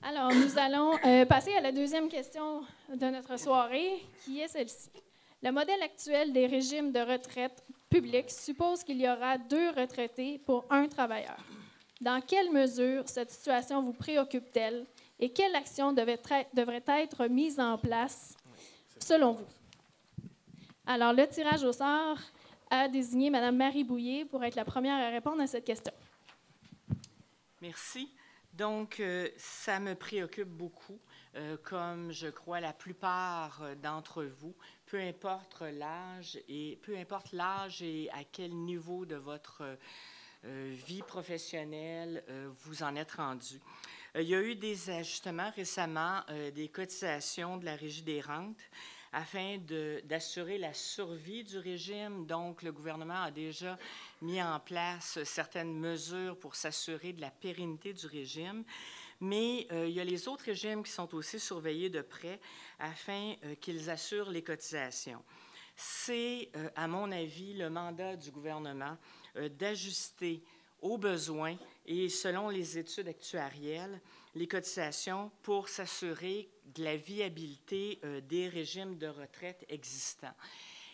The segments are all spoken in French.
Alors, nous allons passer à la deuxième question de notre soirée, qui est celle-ci. Le modèle actuel des régimes de retraite publics suppose qu'il y aura 2 retraités pour 1 travailleur. Dans quelle mesure cette situation vous préoccupe-t-elle et quelle action devrait être mise en place selon vous? Alors, le tirage au sort a désigné Mme Marie Bouillé pour être la première à répondre à cette question. Merci. Donc, ça me préoccupe beaucoup, comme je crois la plupart d'entre vous, peu importe l'âge et à quel niveau de votre vie professionnelle vous en êtes rendu. Il y a eu des ajustements récemment des cotisations de la Régie des rentes afin d'assurer la survie du régime. Donc, le gouvernement a déjà mis en place certaines mesures pour s'assurer de la pérennité du régime. Mais il y a les autres régimes qui sont aussi surveillés de près afin qu'ils assurent les cotisations. C'est, à mon avis, le mandat du gouvernement d'ajuster aux besoins et selon les études actuarielles, les cotisations pour s'assurer de la viabilité des régimes de retraite existants.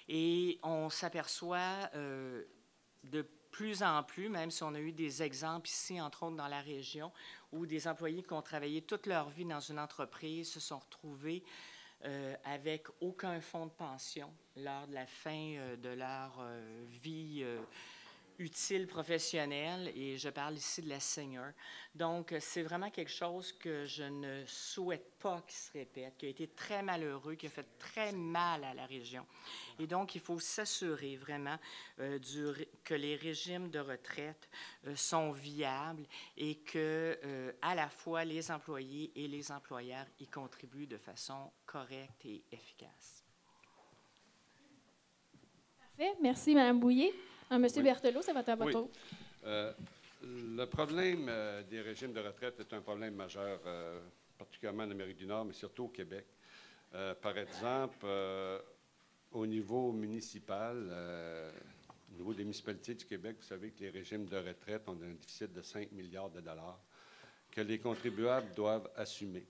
Et on s'aperçoit de plus en plus, même si on a eu des exemples ici, entre autres dans la région, où des employés qui ont travaillé toute leur vie dans une entreprise se sont retrouvés avec aucun fonds de pension lors de la fin de leur vie utile professionnelle, et je parle ici de la senior. Donc, c'est vraiment quelque chose que je ne souhaite pas qu'il se répète, qui a été très malheureux, qui a fait très mal à la région. Et donc, il faut s'assurer vraiment que les régimes de retraite sont viables et que, à la fois, les employés et les employeurs y contribuent de façon correcte et efficace. Parfait. Merci, Mme Bouillé. Monsieur Berthelot, ça va être à votre tour. Le problème des régimes de retraite est un problème majeur, particulièrement en Amérique du Nord, mais surtout au Québec. Par exemple, au niveau municipal, au niveau des municipalités du Québec, vous savez que les régimes de retraite ont un déficit de 5 milliards de dollars que les contribuables doivent assumer.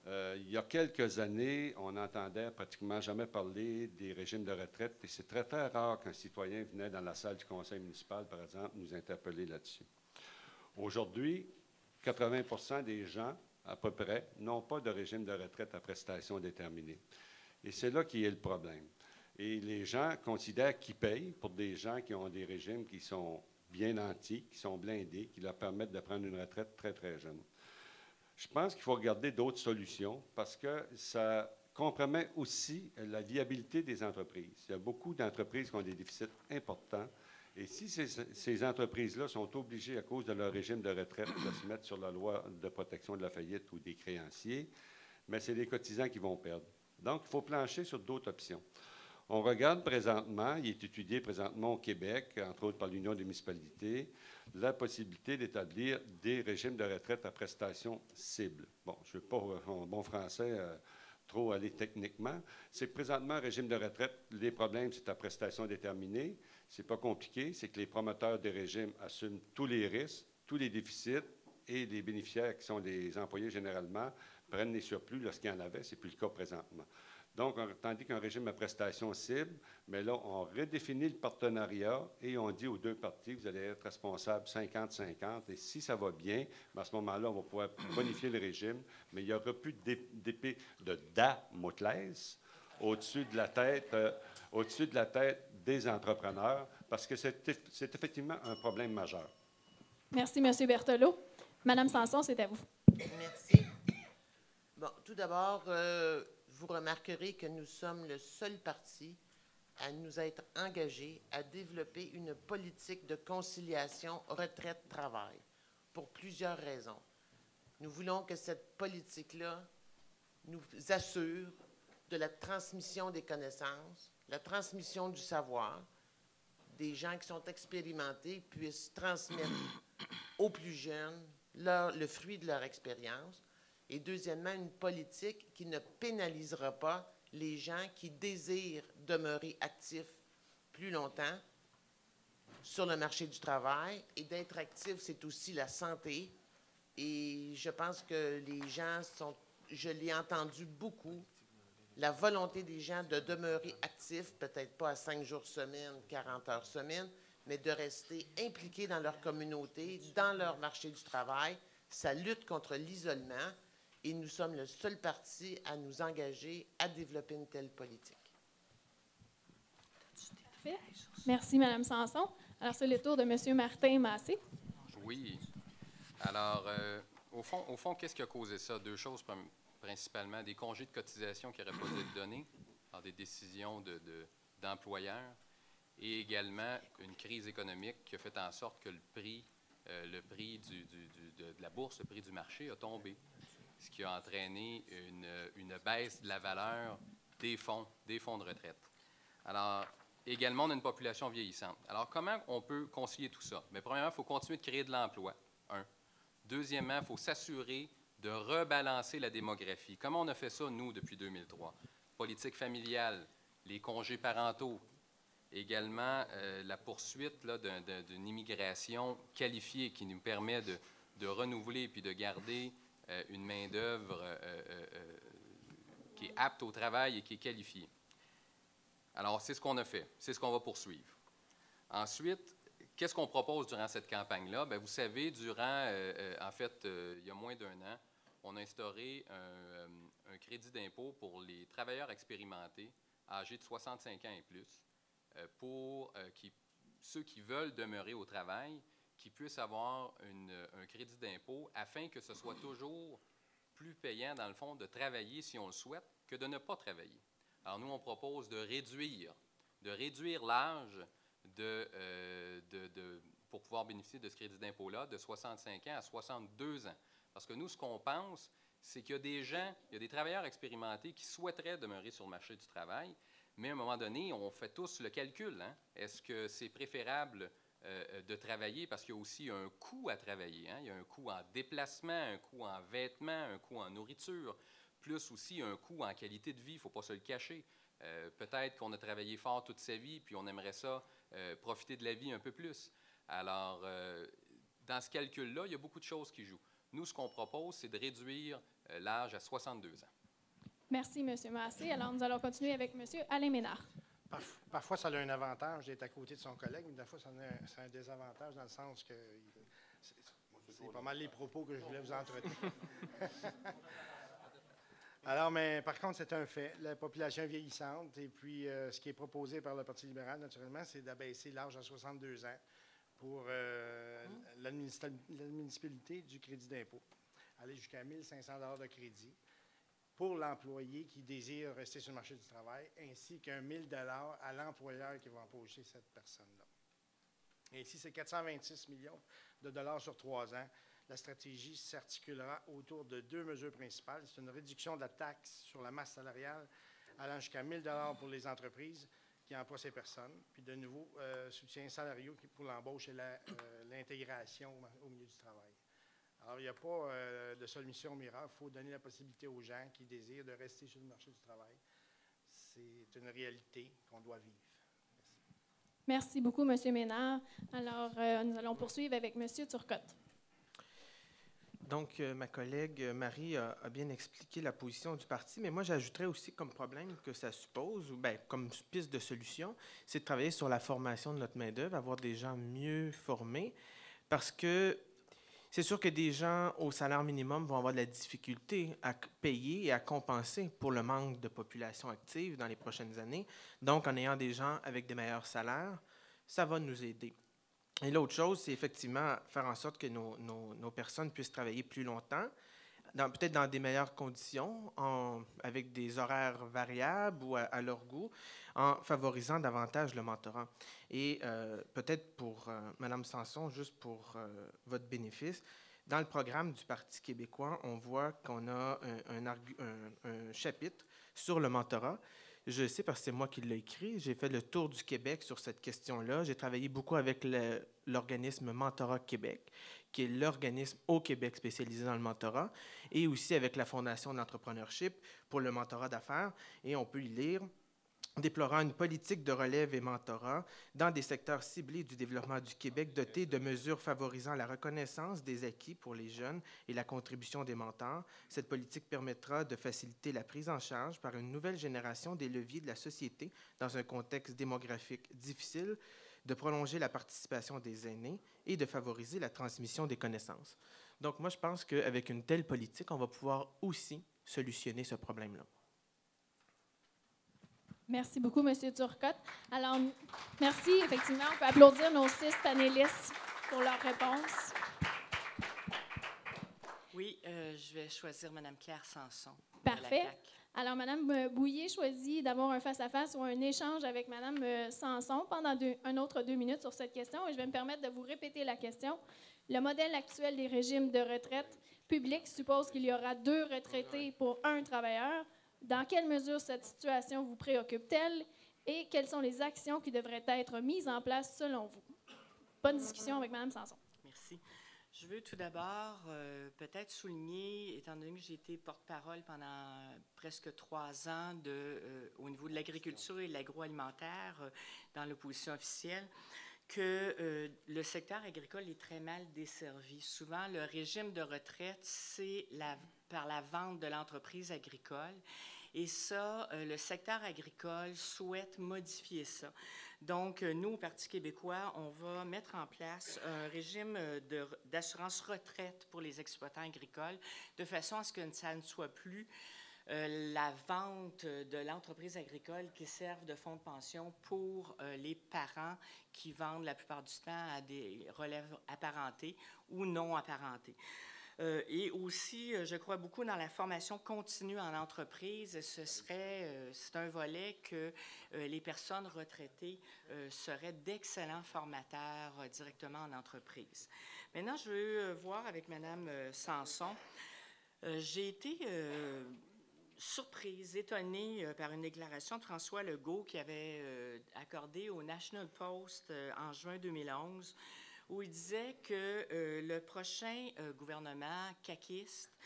Il y a quelques années, on n'entendait pratiquement jamais parler des régimes de retraite et c'est très, très rare qu'un citoyen venait dans la salle du conseil municipal, par exemple, nous interpeller là-dessus. Aujourd'hui, 80% des gens, à peu près, n'ont pas de régime de retraite à prestations déterminées. Et c'est là qui est le problème. Et les gens considèrent qu'ils payent pour des gens qui ont des régimes qui sont bien nantis, qui sont blindés, qui leur permettent de prendre une retraite très, très jeune. Je pense qu'il faut regarder d'autres solutions parce que ça compromet aussi la viabilité des entreprises. Il y a beaucoup d'entreprises qui ont des déficits importants. Et si ces entreprises-là sont obligées, à cause de leur régime de retraite, de se mettre sur la loi de protection de la faillite ou des créanciers, mais c'est les cotisants qui vont perdre. Donc, il faut plancher sur d'autres options. On regarde présentement, il est étudié présentement au Québec, entre autres par l'Union des municipalités, la possibilité d'établir des régimes de retraite à prestations cibles. Bon, je ne veux pas, en bon français, trop aller techniquement. C'est présentement un régime de retraite. Les problèmes, c'est à prestations déterminées. Ce n'est pas compliqué. C'est que les promoteurs des régimes assument tous les risques, tous les déficits, et les bénéficiaires, qui sont des employés généralement, prennent les surplus lorsqu'il y en avait. Ce n'est plus le cas présentement. Donc, tandis qu'un régime à prestations cible, mais là, on redéfinit le partenariat et on dit aux deux parties, vous allez être responsables 50-50. Et si ça va bien, à ce moment-là, on va pouvoir bonifier le régime, mais il n'y aura plus d'épée de Damoclès au-dessus de la tête des entrepreneurs, parce que c'est effectivement un problème majeur. Merci, M. Berthelot. Mme Sanson, c'est à vous. Merci. Bon, tout d'abord, vous remarquerez que nous sommes le seul parti à nous être engagés à développer une politique de conciliation retraite-travail pour plusieurs raisons. Nous voulons que cette politique-là nous assure de la transmission des connaissances, la transmission du savoir. Des gens qui sont expérimentés puissent transmettre aux plus jeunes le fruit de leur expérience. Et deuxièmement, une politique qui ne pénalisera pas les gens qui désirent demeurer actifs plus longtemps sur le marché du travail. Et d'être actif, c'est aussi la santé. Et je pense que les gens sont, je l'ai entendu beaucoup, la volonté des gens de demeurer actifs, peut-être pas à 5 jours semaine, 40 heures semaine, mais de rester impliqués dans leur communauté, dans leur marché du travail. Ça lutte contre l'isolement et nous sommes le seul parti à nous engager à développer une telle politique. Parfait. Merci, Mme Sanson. Alors, c'est le tour de M. Martin Massé. Oui. Alors, au fond, qu'est-ce qui a causé ça? Deux choses principalement. Des congés de cotisation qui n'auraient pas dû être donnés par des décisions d'employeurs et également une crise économique qui a fait en sorte que le prix de la bourse, le prix du marché a tombé, ce qui a entraîné une baisse de la valeur des fonds de retraite. Alors, également, on a une population vieillissante. Alors, comment on peut concilier tout ça? Bien, premièrement, il faut continuer de créer de l'emploi, un. Deuxièmement, il faut s'assurer de rebalancer la démographie. Comment on a fait ça, nous, depuis 2003? Politique familiale, les congés parentaux, également la poursuite d'une immigration qualifiée qui nous permet de renouveler puis de garder une main-d'œuvre qui est apte au travail et qui est qualifiée. Alors, c'est ce qu'on a fait. C'est ce qu'on va poursuivre. Ensuite, qu'est-ce qu'on propose durant cette campagne-là? Bien, vous savez, il y a moins d'1 an, on a instauré un crédit d'impôt pour les travailleurs expérimentés âgés de 65 ans et plus, pour ceux qui veulent demeurer au travail, qui puissent avoir un crédit d'impôt afin que ce soit toujours plus payant, dans le fond, de travailler, si on le souhaite, que de ne pas travailler. Alors, nous, on propose de réduire l'âge pour pouvoir bénéficier de ce crédit d'impôt-là de 65 ans à 62 ans. Parce que nous, ce qu'on pense, c'est qu'il y a des travailleurs expérimentés qui souhaiteraient demeurer sur le marché du travail, mais à un moment donné, on fait tous le calcul. Hein? Est-ce que c'est préférable de travailler parce qu'il y a aussi un coût à travailler? Hein? Il y a un coût en déplacement, un coût en vêtements, un coût en nourriture, plus aussi un coût en qualité de vie, il ne faut pas se le cacher. Peut-être qu'on a travaillé fort toute sa vie, puis on aimerait ça profiter de la vie un peu plus. Alors, dans ce calcul-là, il y a beaucoup de choses qui jouent. Nous, ce qu'on propose, c'est de réduire l'âge à 62 ans. Merci, M. Massé. Alors, nous allons continuer avec M. Alain Ménard. Parfois, ça a un avantage d'être à côté de son collègue, mais des fois, ça a un désavantage dans le sens que c'est pas mal les propos que je voulais vous entretenir. Alors, mais par contre, c'est un fait. La population est vieillissante, et puis ce qui est proposé par le Parti libéral, naturellement, c'est d'abaisser l'âge à 62 ans pour la municipalité du crédit d'impôt. Aller jusqu'à 1 500 $ de crédit pour l'employé qui désire rester sur le marché du travail, ainsi qu'un 1 000 $ à l'employeur qui va embaucher cette personne-là. Ainsi, c'est 426 millions de dollars sur 3 ans. La stratégie s'articulera autour de 2 mesures principales. C'est une réduction de la taxe sur la masse salariale allant jusqu'à 1 000 $ pour les entreprises qui emploient ces personnes, puis de nouveaux soutiens salariaux pour l'embauche et l'intégration au milieu du travail. Alors, il n'y a pas de solution miracle. Il faut donner la possibilité aux gens qui désirent de rester sur le marché du travail. C'est une réalité qu'on doit vivre. Merci beaucoup, M. Ménard. Alors, nous allons poursuivre avec M. Turcotte. Donc, ma collègue Marie a bien expliqué la position du parti, mais moi, j'ajouterais aussi comme problème que ça suppose, ou bien comme piste de solution, c'est de travailler sur la formation de notre main-d'œuvre, avoir des gens mieux formés, parce que c'est sûr que des gens au salaire minimum vont avoir de la difficulté à payer et à compenser pour le manque de population active dans les prochaines années. Donc, en ayant des gens avec des meilleurs salaires, ça va nous aider. Et l'autre chose, c'est effectivement faire en sorte que nos personnes puissent travailler plus longtemps, peut-être dans des meilleures conditions, avec des horaires variables ou à leur goût, en favorisant davantage le mentorat. Et peut-être pour Mme Sanson, juste pour votre bénéfice, dans le programme du Parti québécois, on voit qu'on a un chapitre sur le mentorat. Je sais parce que c'est moi qui l'ai écrit. J'ai fait le tour du Québec sur cette question-là. J'ai travaillé beaucoup avec l'organisme Mentorat Québec, qui est l'organisme au Québec spécialisé dans le mentorat, et aussi avec la Fondation d'entrepreneurship pour le mentorat d'affaires. Et on peut y lire déplorant une politique de relève et mentorat dans des secteurs ciblés du développement du Québec dotés de mesures favorisant la reconnaissance des acquis pour les jeunes et la contribution des mentors. Cette politique permettra de faciliter la prise en charge par une nouvelle génération des leviers de la société dans un contexte démographique difficile, de prolonger la participation des aînés et de favoriser la transmission des connaissances. Donc, moi, je pense qu'avec une telle politique, on va pouvoir aussi solutionner ce problème-là. Merci beaucoup, M. Turcotte. Alors, merci. Effectivement, on peut applaudir nos 6 panélistes pour leurs réponses. Oui, je vais choisir Mme Claire Sanson. Parfait. Alors, Mme Bouillet choisit d'avoir un face-à-face ou un échange avec Mme Sanson pendant un autre 2 minutes sur cette question. Et je vais me permettre de vous répéter la question. Le modèle actuel des régimes de retraite publics suppose qu'il y aura 2 retraités pour 1 travailleur. Dans quelle mesure cette situation vous préoccupe-t-elle et quelles sont les actions qui devraient être mises en place selon vous? Bonne discussion avec Mme Sanson. Merci. Je veux tout d'abord peut-être souligner, étant donné que j'ai été porte-parole pendant presque 3 ans au niveau de l'agriculture et de l'agroalimentaire dans l'opposition officielle, que le secteur agricole est très mal desservi. Souvent, le régime de retraite, c'est par la vente de l'entreprise agricole. Et ça, le secteur agricole souhaite modifier ça. Donc, nous, au Parti québécois, on va mettre en place un régime d'assurance retraite pour les exploitants agricoles, de façon à ce que ça ne soit plus la vente de l'entreprise agricole qui servent de fonds de pension pour les parents qui vendent la plupart du temps à des relèves apparentées ou non apparentées. Et aussi, je crois beaucoup dans la formation continue en entreprise. C'est un volet que les personnes retraitées seraient d'excellents formateurs directement en entreprise. Maintenant, je veux voir avec Mme Sanson. J'ai été surprise, étonnée par une déclaration de François Legault qui avait accordée au National Post en juin 2011, où il disait que le prochain gouvernement caquiste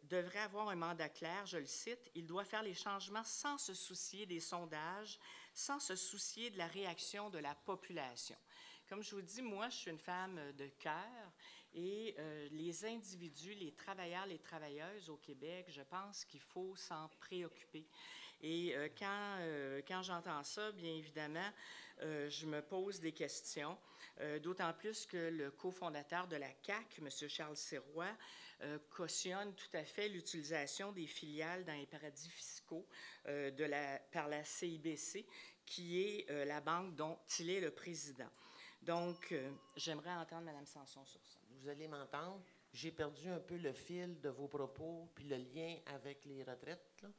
devrait avoir un mandat clair, je le cite, « Il doit faire les changements sans se soucier des sondages, sans se soucier de la réaction de la population. » Comme je vous dis, moi, je suis une femme de cœur et les individus, les travailleurs, les travailleuses au Québec, je pense qu'il faut s'en préoccuper. Et quand j'entends ça, bien évidemment, je me pose des questions, d'autant plus que le cofondateur de la CAQ, M. Charles Sirois, cautionne tout à fait l'utilisation des filiales dans les paradis fiscaux par la CIBC, qui est la banque dont il est le président. Donc, j'aimerais entendre Mme Sanson sur ça. Vous allez m'entendre. J'ai perdu un peu le fil de vos propos puis le lien avec les retraites. Là,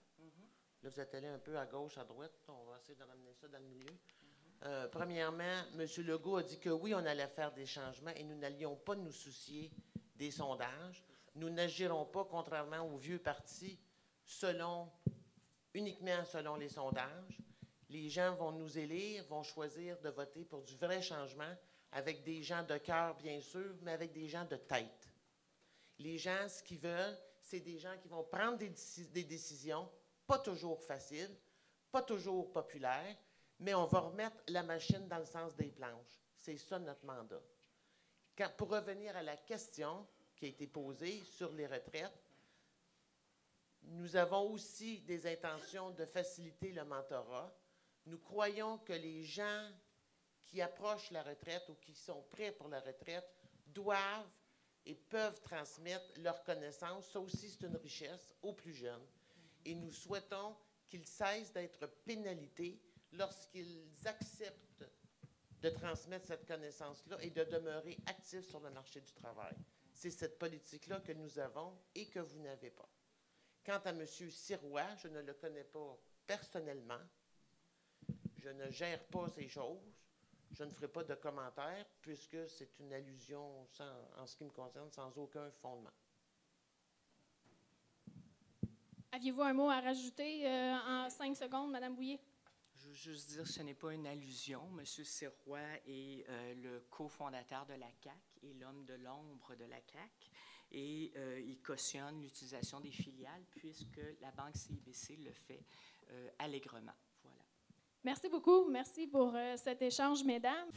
là vous êtes allé un peu à gauche, à droite. On va essayer de ramener ça dans le milieu. Premièrement, M. Legault a dit que oui, on allait faire des changements et nous n'allions pas nous soucier des sondages. Nous n'agirons pas, contrairement aux vieux partis, uniquement selon les sondages. Les gens vont nous élire, vont choisir de voter pour du vrai changement avec des gens de cœur, bien sûr, mais avec des gens de tête. Les gens, ce qu'ils veulent, c'est des gens qui vont prendre des décisions, pas toujours faciles, pas toujours populaires, mais on va remettre la machine dans le sens des planches. C'est ça notre mandat. Pour revenir à la question qui a été posée sur les retraites, nous avons aussi des intentions de faciliter le mentorat. Nous croyons que les gens qui approchent la retraite ou qui sont prêts pour la retraite doivent et peuvent transmettre leurs connaissances. Ça aussi, c'est une richesse aux plus jeunes. Et nous souhaitons qu'ils cessent d'être pénalisés lorsqu'ils acceptent de transmettre cette connaissance-là et de demeurer actifs sur le marché du travail. C'est cette politique-là que nous avons et que vous n'avez pas. Quant à M. Sirois, je ne le connais pas personnellement. Je ne gère pas ces choses. Je ne ferai pas de commentaires puisque c'est une allusion, en ce qui me concerne, sans aucun fondement. Aviez-vous un mot à rajouter en 5 secondes, Mme Bouillet? Je veux juste dire que ce n'est pas une allusion. M. Sirois est le cofondateur de la CAQ et l'homme de l'ombre de la CAQ. Et il cautionne l'utilisation des filiales puisque la banque CIBC le fait allègrement. Voilà. Merci beaucoup. Merci pour cet échange, mesdames.